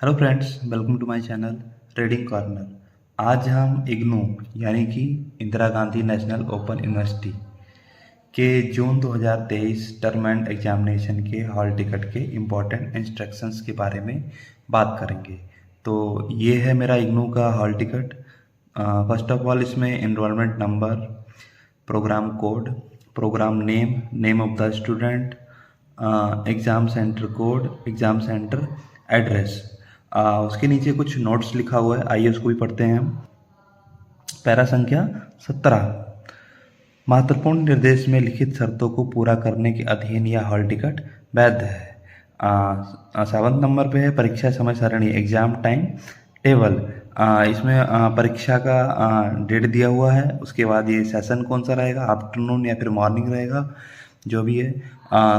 Hello friends, welcome to my channel reading corner. आज हम इग्नू यानी कि Indira Gandhi national open university के जून 2023 टर्म एंड एग्जामिनेशन के हॉल टिकट के इम्पोर्टेंट इंस्ट्रक्शंस के बारे में बात करेंगे। तो ये है मेरा इग्नू का hall ticket. First of all इसमें enrolment number, programme code, programme name, name of the student, exam centre code, exam centre address. उसके नीचे कुछ नोट्स लिखा हुआ है, आइए उसको भी पढ़ते हैं हम। पैरा संख्या 17। महत्वपूर्ण निर्देश में लिखित शर्तों को पूरा करने के अधीन यह हॉल टिकट वैध है। 7 नंबर पे है परीक्षा समय सारणी, एग्जाम टाइम टेबल। इसमें परीक्षा का डेट दिया हुआ है, उसके बाद ये सेशन कौन सा रहेगा, आफ्टरनून या फिर मॉर्निंग रहेगा, जो भी है।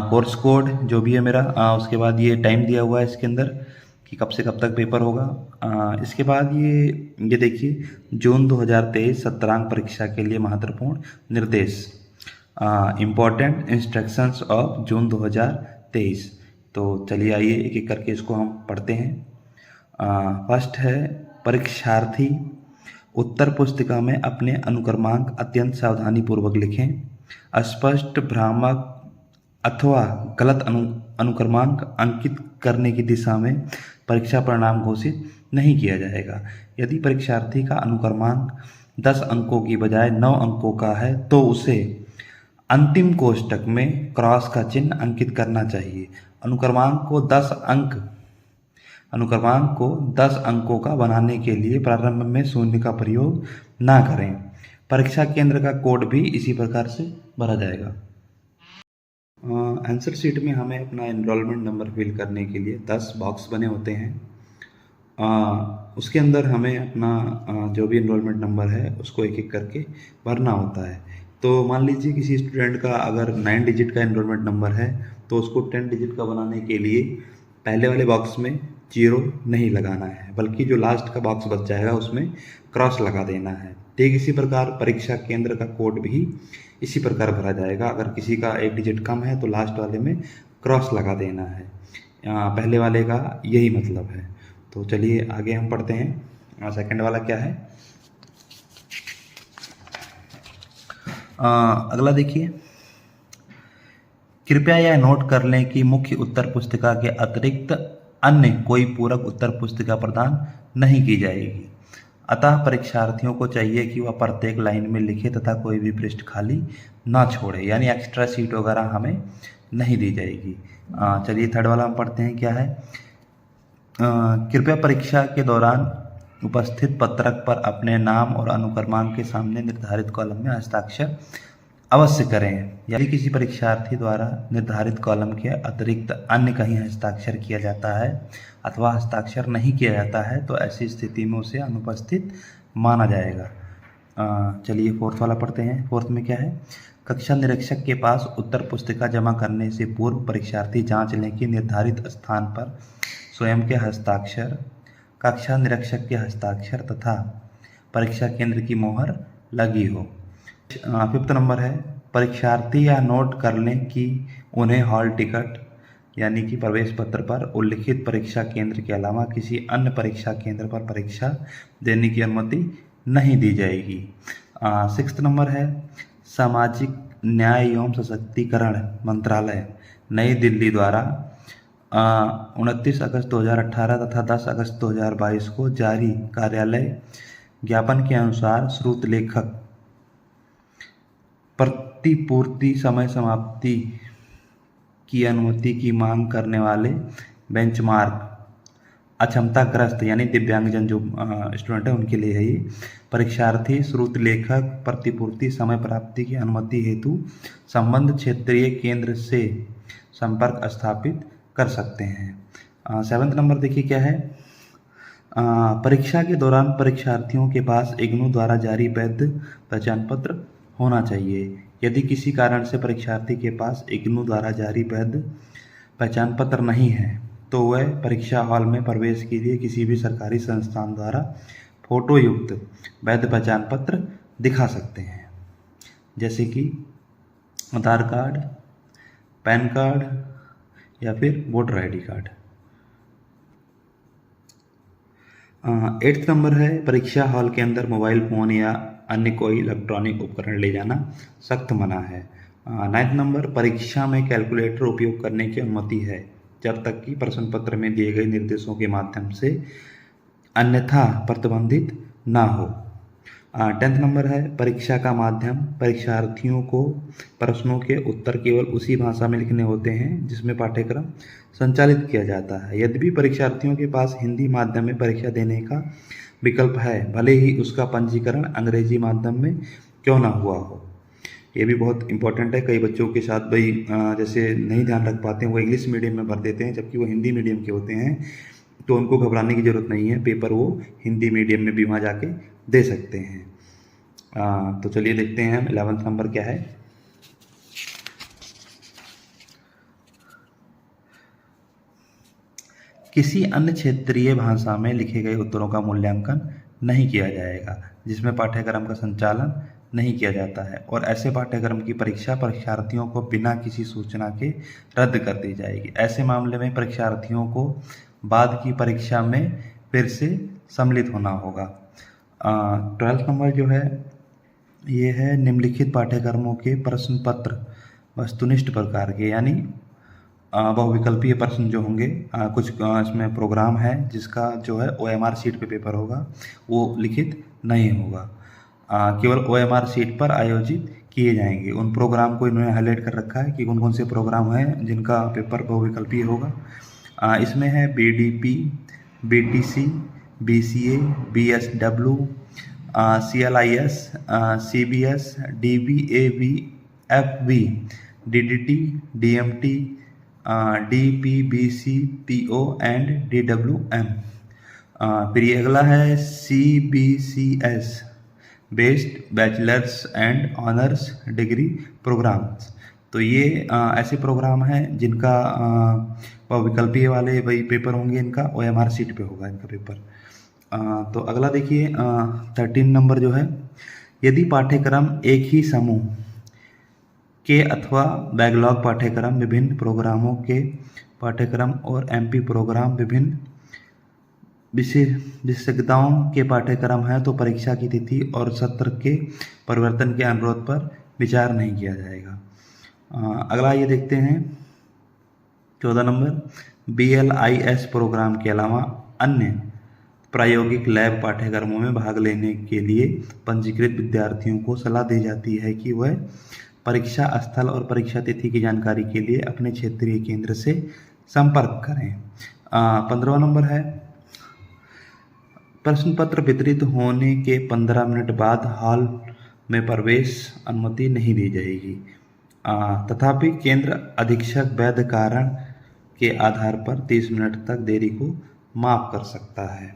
कोर्स कोड जो भी है मेरा, उसके बाद ये टाइम दिया हुआ है इसके अंदर कि कब से कब तक पेपर होगा। इसके बाद ये देखिए, जून 2023 सत्रांक परीक्षा के लिए महत्वपूर्ण निर्देश, इम्पोर्टेंट इंस्ट्रक्शंस ऑफ जून 2023। तो चलिए आइए एक एक करके इसको हम पढ़ते हैं। फर्स्ट है, परीक्षार्थी उत्तर पुस्तिका में अपने अनुक्रमांक अत्यंत सावधानी पूर्वक लिखें। स्पष्ट, भ्रामक अथवा गलत अनुक्रमांक अंकित करने की दिशा में परीक्षा परिणाम घोषित नहीं किया जाएगा। यदि परीक्षार्थी का अनुक्रमांक 10 अंकों की बजाय 9 अंकों का है तो उसे अंतिम कोष्ठक में क्रॉस का चिन्ह अंकित करना चाहिए। अनुक्रमांक को 10 अंकों का बनाने के लिए प्रारंभ में शून्य का प्रयोग ना करें। परीक्षा केंद्र का कोड भी इसी प्रकार से भरा जाएगा। आंसर शीट में हमें अपना एनरोलमेंट नंबर फिल करने के लिए 10 बॉक्स बने होते हैं। उसके अंदर हमें अपना जो भी एनरोलमेंट नंबर है उसको एक एक करके भरना होता है। तो मान लीजिए किसी स्टूडेंट का अगर 9 डिजिट का एनरोलमेंट नंबर है तो उसको 10 डिजिट का बनाने के लिए पहले वाले बॉक्स में 0 नहीं लगाना है, बल्कि जो लास्ट का बॉक्स बच जाएगा उसमें क्रॉस लगा देना है। ठीक इसी प्रकार परीक्षा केंद्र का कोड भी इसी प्रकार भरा जाएगा। अगर किसी का 1 डिजिट कम है तो लास्ट वाले में क्रॉस लगा देना है। पहले वाले का यही मतलब है। तो चलिए आगे हम पढ़ते हैं। सेकंड वाला क्या है, अगला देखिए, कृपया यह नोट कर लें कि मुख्य उत्तर पुस्तिका के अतिरिक्त अन्य कोई पूरक उत्तर पुस्तिका प्रदान नहीं की जाएगी। अतः परीक्षार्थियों को चाहिए कि वह प्रत्येक लाइन में लिखे तथा कोई भी पृष्ठ खाली ना छोड़े, यानी एक्स्ट्रा सीट वगैरह हमें नहीं दी जाएगी। चलिए थर्ड वाला हम पढ़ते हैं, क्या है। कृपया परीक्षा के दौरान उपस्थित पत्रक पर अपने नाम और अनुक्रमांक के सामने निर्धारित कॉलम में हस्ताक्षर अवश्य करें। यदि किसी परीक्षार्थी द्वारा निर्धारित कॉलम के अतिरिक्त अन्य कहीं हस्ताक्षर किया जाता है अथवा हस्ताक्षर नहीं किया जाता है तो ऐसी स्थिति में उसे अनुपस्थित माना जाएगा। चलिए फोर्थ वाला पढ़ते हैं। फोर्थ में क्या है, कक्षा निरीक्षक के पास उत्तर पुस्तिका जमा करने से पूर्व परीक्षार्थी जांच लें कि निर्धारित स्थान पर स्वयं के हस्ताक्षर, कक्षा निरीक्षक के हस्ताक्षर तथा परीक्षा केंद्र की मोहर लगी हो। 5th नंबर है, परीक्षार्थी यह नोट कर लें कि उन्हें हॉल टिकट यानी कि प्रवेश पत्र पर उल्लिखित परीक्षा केंद्र के अलावा किसी अन्य परीक्षा केंद्र पर परीक्षा देने की अनुमति नहीं दी जाएगी। 6th नंबर है, सामाजिक न्याय एवं सशक्तिकरण मंत्रालय नई दिल्ली द्वारा 29 अगस्त 2018 तथा 10 अगस्त 2022 को जारी कार्यालय ज्ञापन के अनुसार श्रुत लेखक प्रतिपूर्ति समय समाप्ति की अनुमति की मांग करने वाले बेंचमार्क अक्षमताग्रस्त यानी दिव्यांगजन जो स्टूडेंट है उनके लिए है ये। परीक्षार्थी श्रुत लेखक प्रतिपूर्ति समय प्राप्ति की अनुमति हेतु संबंध क्षेत्रीय केंद्र से संपर्क स्थापित कर सकते हैं। 7th नंबर देखिए क्या है, परीक्षा के दौरान परीक्षार्थियों के पास इग्नू द्वारा जारी वैध पहचान पत्र होना चाहिए। यदि किसी कारण से परीक्षार्थी के पास इग्नू द्वारा जारी वैध पहचान पत्र नहीं है तो वह परीक्षा हॉल में प्रवेश के लिए किसी भी सरकारी संस्थान द्वारा फोटो युक्त वैध पहचान पत्र दिखा सकते हैं, जैसे कि आधार कार्ड, पैन कार्ड या फिर voter ID card. 8th number है परीक्षा हॉल के अंदर मोबाइल फ़ोन या अन्य कोई इलेक्ट्रॉनिक उपकरण ले जाना सख्त मना है। 9th नंबर परीक्षा में कैलकुलेटर उपयोग करने की अनुमति है जब तक कि प्रश्न पत्र में दिए गए निर्देशों के माध्यम से अन्यथा प्रतिबंधित ना हो। 10th नंबर है परीक्षा का माध्यम परीक्षार्थियों को प्रश्नों के उत्तर केवल उसी भाषा में लिखने होते हैं जिसमें पाठ्यक्रम संचालित किया जाता है। यद्यपि परीक्षार्थियों के पास हिंदी माध्यम में परीक्षा देने का विकल्प है, भले ही उसका पंजीकरण अंग्रेजी माध्यम में क्यों ना हुआ हो। ये भी बहुत इंपॉर्टेंट है। कई बच्चों के साथ भाई जैसे नहीं ध्यान रख पाते हैं, वो इंग्लिश मीडियम में भर देते हैं जबकि वो हिंदी मीडियम के होते हैं, तो उनको घबराने की ज़रूरत नहीं है, पेपर वो हिंदी मीडियम में भी वहाँ जाके दे सकते हैं। तो चलिए देखते हैं हम 11th नंबर क्या है। किसी अन्य क्षेत्रीय भाषा में लिखे गए उत्तरों का मूल्यांकन नहीं किया जाएगा जिसमें पाठ्यक्रम का संचालन नहीं किया जाता है, और ऐसे पाठ्यक्रम की परीक्षा परीक्षार्थियों को बिना किसी सूचना के रद्द कर दी जाएगी। ऐसे मामले में परीक्षार्थियों को बाद की परीक्षा में फिर से सम्मिलित होना होगा। 12th नंबर जो है ये है निम्नलिखित पाठ्यक्रमों के प्रश्न पत्र वस्तुनिष्ठ प्रकार के, यानी बहुविकल्पीय प्रश्न जो होंगे, कुछ इसमें प्रोग्राम है जिसका जो है OMR शीट पे पेपर होगा, वो लिखित नहीं होगा, केवल OMR शीट पर आयोजित किए जाएंगे। उन प्रोग्राम को इन्होंने हाईलाइट कर रखा है कि कौन कौन से प्रोग्राम हैं जिनका पेपर बहुविकल्पीय होगा। इसमें है BDP, BTC, BCA, BSW, CLIS, CBS, DBAV, FV, DDT, DMT, DPBC, PO and DWM। फिर ये अगला है CBCS, based bachelors and honours degree programmes. तो ये ऐसे प्रोग्राम हैं जिनका विकल्पीय वाले वही पेपर होंगे, इनका OMR शीट पे होगा इनका पेपर। तो अगला देखिए 13 नंबर जो है, यदि पाठ्यक्रम एक ही समूह के अथवा बैकलॉग पाठ्यक्रम विभिन्न प्रोग्रामों के पाठ्यक्रम और MP प्रोग्राम विभिन्न विशेषज्ञताओं के पाठ्यक्रम है तो परीक्षा की तिथि और सत्र के परिवर्तन के अनुरोध पर विचार नहीं किया जाएगा। अगला ये देखते हैं 14 नंबर, BLIS प्रोग्राम के अलावा अन्य प्रायोगिक लैब पाठ्यक्रमों में भाग लेने के लिए पंजीकृत विद्यार्थियों को सलाह दी जाती है कि वह परीक्षा स्थल और परीक्षा तिथि की जानकारी के लिए अपने क्षेत्रीय केंद्र से संपर्क करें। 15वां नंबर है, प्रश्न पत्र वितरित होने के 15 मिनट बाद हॉल में प्रवेश अनुमति नहीं दी जाएगी, तथापि केंद्र अधीक्षक वैध कारण के आधार पर 30 मिनट तक देरी को माफ कर सकता है।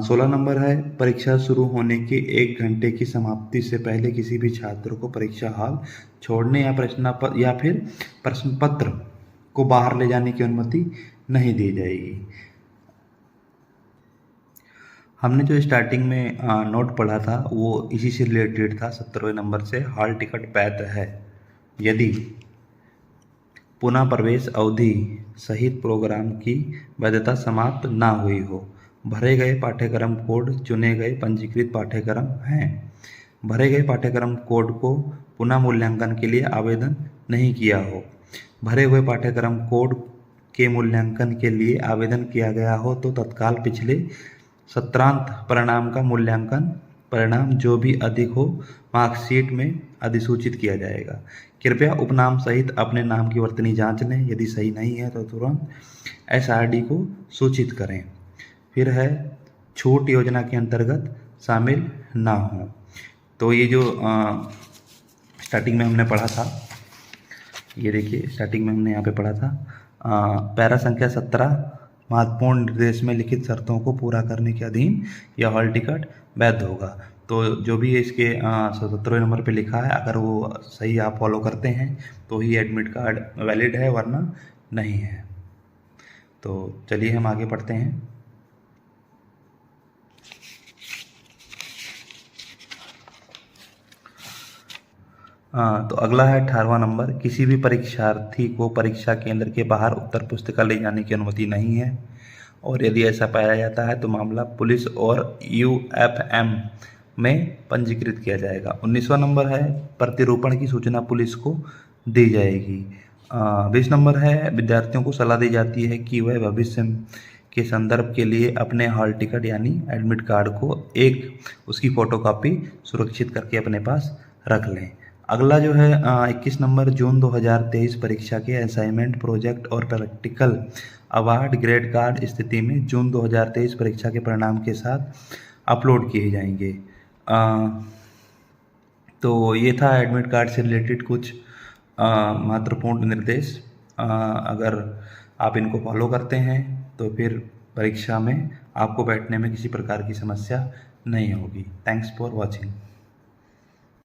16 नंबर है, परीक्षा शुरू होने के 1 घंटे की समाप्ति से पहले किसी भी छात्र को परीक्षा हॉल छोड़ने या फिर प्रश्न पत्र को बाहर ले जाने की अनुमति नहीं दी जाएगी। हमने जो स्टार्टिंग में नोट पढ़ा था वो इसी से रिलेटेड था। 17वें नंबर से हॉल टिकट वैध है यदि पुनः प्रवेश अवधि सहित प्रोग्राम की वैधता समाप्त ना हुई हो, भरे गए पाठ्यक्रम कोड चुने गए पंजीकृत पाठ्यक्रम हैं, भरे गए पाठ्यक्रम कोड को पुनः मूल्यांकन के लिए आवेदन नहीं किया हो, भरे हुए पाठ्यक्रम कोड के मूल्यांकन के लिए आवेदन किया गया हो तो तत्काल पिछले सत्रांत परिणाम का मूल्यांकन परिणाम जो भी अधिक हो मार्कशीट में अधिसूचित किया जाएगा। कृपया उपनाम सहित अपने नाम की वर्तनी जांच लें, यदि सही नहीं है तो तुरंत SRD को सूचित करें। फिर है छूट योजना के अंतर्गत शामिल ना हो। तो ये जो स्टार्टिंग में हमने पढ़ा था, ये देखिए स्टार्टिंग में हमने यहाँ पे पढ़ा था पैरा संख्या 17, महत्वपूर्ण निर्देश में लिखित शर्तों को पूरा करने के अधीन यह हॉल टिकट वैध होगा। तो जो भी इसके 17वें नंबर पे लिखा है, अगर वो सही आप फॉलो करते हैं तो ही एडमिट कार्ड वैलिड है, वरना नहीं है। तो चलिए हम आगे पढ़ते हैं। तो अगला है 18वां नंबर, किसी भी परीक्षार्थी को परीक्षा केंद्र के बाहर उत्तर पुस्तिका ले जाने की अनुमति नहीं है। और यदि ऐसा पाया जाता है तो मामला पुलिस और UFM में पंजीकृत किया जाएगा। 19वां नंबर है प्रतिरूपण की सूचना पुलिस को दी जाएगी। 20 नंबर है विद्यार्थियों को सलाह दी जाती है कि वह भविष्य के संदर्भ के लिए अपने हॉल टिकट यानी एडमिट कार्ड को उसकी फ़ोटोकॉपी सुरक्षित करके अपने पास रख लें। अगला जो है 21 नंबर जून 2023 परीक्षा के असाइनमेंट प्रोजेक्ट और प्रैक्टिकल अवार्ड ग्रेड कार्ड स्थिति में जून 2023 परीक्षा के परिणाम के साथ अपलोड किए जाएंगे। तो ये था एडमिट कार्ड से रिलेटेड कुछ महत्वपूर्ण निर्देश। अगर आप इनको फॉलो करते हैं तो फिर परीक्षा में आपको बैठने में किसी प्रकार की समस्या नहीं होगी। Thanks for watching.